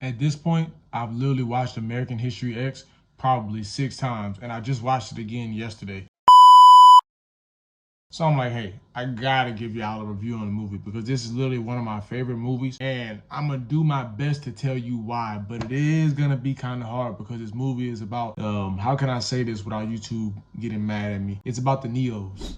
At this point, I've literally watched American History X probably 6 times, and I just watched it again yesterday. So I'm like, hey, I gotta give y'all a review on the movie because this is literally one of my favorite movies, and I'm gonna do my best to tell you why, but it is gonna be kind of hard because this movie is about, how can I say this without YouTube getting mad at me? It's about the Neos.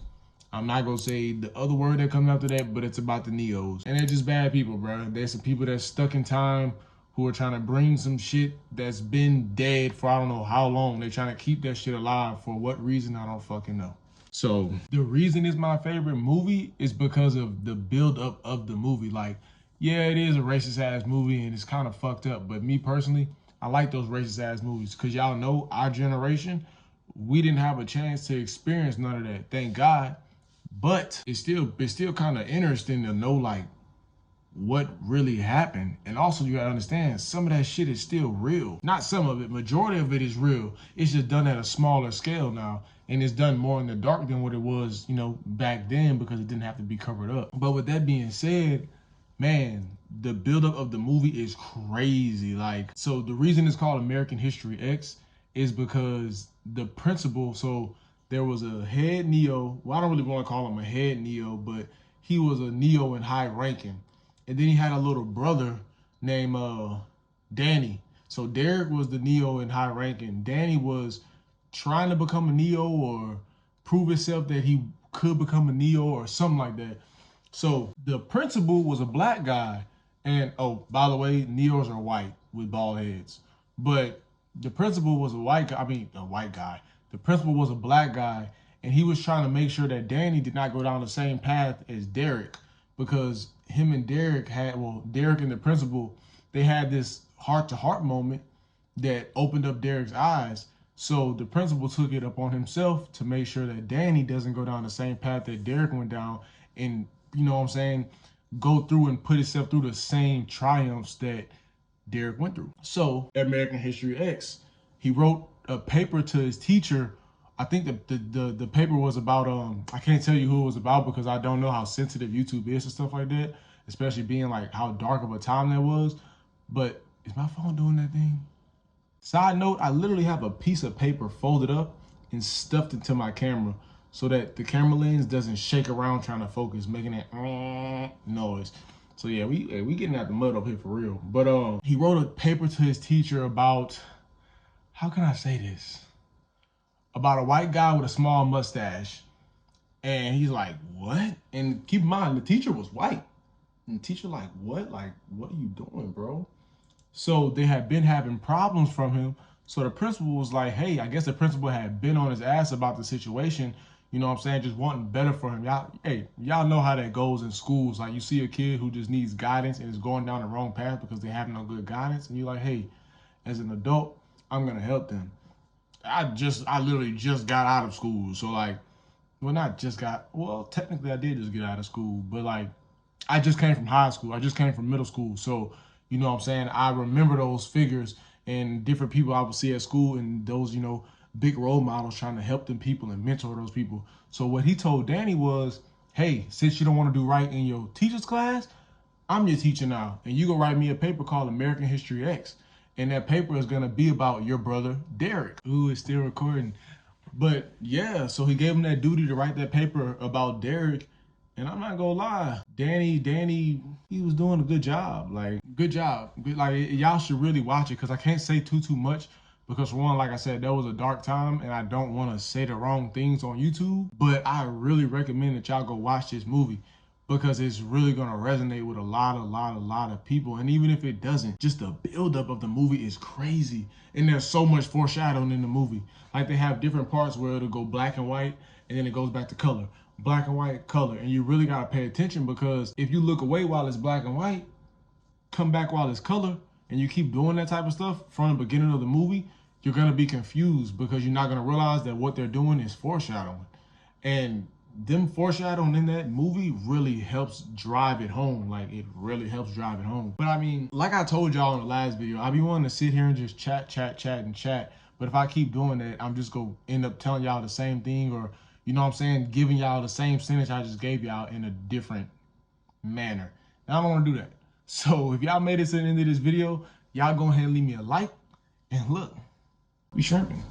I'm not gonna say the other word that comes after that, but it's about the Neos. And they're just bad people, bro. There's some people that's stuck in time who are trying to bring some shit that's been dead for I don't know how long. They're trying to keep that shit alive for what reason, I don't fucking know. So the reason it's my favorite movie is because of the build up of the movie. Like, yeah, it is a racist ass movie and it's kind of fucked up. But me personally, I like those racist ass movies because y'all know our generation, we didn't have a chance to experience none of that. Thank God. But it's still kind of interesting to know like what really happened. And also you gotta understand some of that shit is still real. Not some of it, majority of it is real. It's just done at a smaller scale now. And it's done more in the dark than what it was, back then because it didn't have to be covered up. But with that being said, man, the buildup of the movie is crazy. Like, so the reason it's called American History X is because the principal, so there was a head Neo. Well, I don't really want to call him a head Neo, but he was a Neo in high ranking. And then he had a little brother named Danny. So Derek was the Neo in high ranking. Danny was trying to become a Neo or prove himself that he could become a Neo or something like that. So the principal was a black guy. And oh, by the way, Neos are white with bald heads. But the principal was a white guy. I mean, a white guy. The principal was a black guy. And he was trying to make sure that Danny did not go down the same path as Derek because him and Derek Derek and the principal, they had this heart-to-heart moment that opened up Derek's eyes. So the principal took it upon himself to make sure that Danny doesn't go down the same path that Derek went down and, you know what I'm saying, go through and put himself through the same triumphs that Derek went through. So American History X, he wrote a paper to his teacher. I think the paper was about I can't tell you who it was about because I don't know how sensitive YouTube is and stuff like that, especially being like how dark of a time that was. But is my phone doing that thing? Side note, I literally have a piece of paper folded up and stuffed into my camera so that the camera lens doesn't shake around trying to focus, making that noise. So yeah, we getting out the mud up here for real. But he wrote a paper to his teacher about, how can I say this? About a white guy with a small mustache. And he's like, what? And keep in mind, the teacher was white. And the teacher like, what? Like, what are you doing, bro? So they had been having problems from him. So the principal was like, hey, I guess the principal had been on his ass about the situation. You know what I'm saying? Just wanting better for him. Y'all know how that goes in schools. Like you see a kid who just needs guidance and is going down the wrong path because they have no good guidance. And you're like, hey, as an adult, I'm going to help them. I literally just got out of school. So like, well, technically I did just get out of school, but like, I just came from high school. I just came from middle school. So, you know what I'm saying? I remember those figures and different people I would see at school and those, big role models trying to help them people and mentor those people. So what he told Danny was, hey, since you don't want to do right in your teacher's class, I'm your teacher now. And you go write me a paper called American History X. And that paper is going to be about your brother, Derek, who is still recording. But yeah, so he gave him that duty to write that paper about Derek. And I'm not gonna lie, Danny, he was doing a good job. Like, good job. Like, y'all should really watch it because I can't say too much because for one, like I said, that was a dark time and I don't want to say the wrong things on YouTube. But I really recommend that y'all go watch this movie because it's really gonna resonate with a lot of people. And even if it doesn't, just the buildup of the movie is crazy. And there's so much foreshadowing in the movie. Like they have different parts where it'll go black and white and then it goes back to color. Black and white, color. And you really gotta pay attention because if you look away while it's black and white, come back while it's color, and you keep doing that type of stuff from the beginning of the movie, you're gonna be confused because you're not gonna realize that what they're doing is foreshadowing. And them foreshadowing in that movie really helps drive it home. Like it really helps drive it home. But I mean, like I told y'all in the last video, I be wanting to sit here and just chat. But if I keep doing that, I'm just gonna end up telling y'all the same thing or, you know what I'm saying, giving y'all the same sentence I just gave y'all in a different manner. And I don't want to do that. So if y'all made it to the end of this video, Y'all go ahead and leave me a like. And look, we shrimping.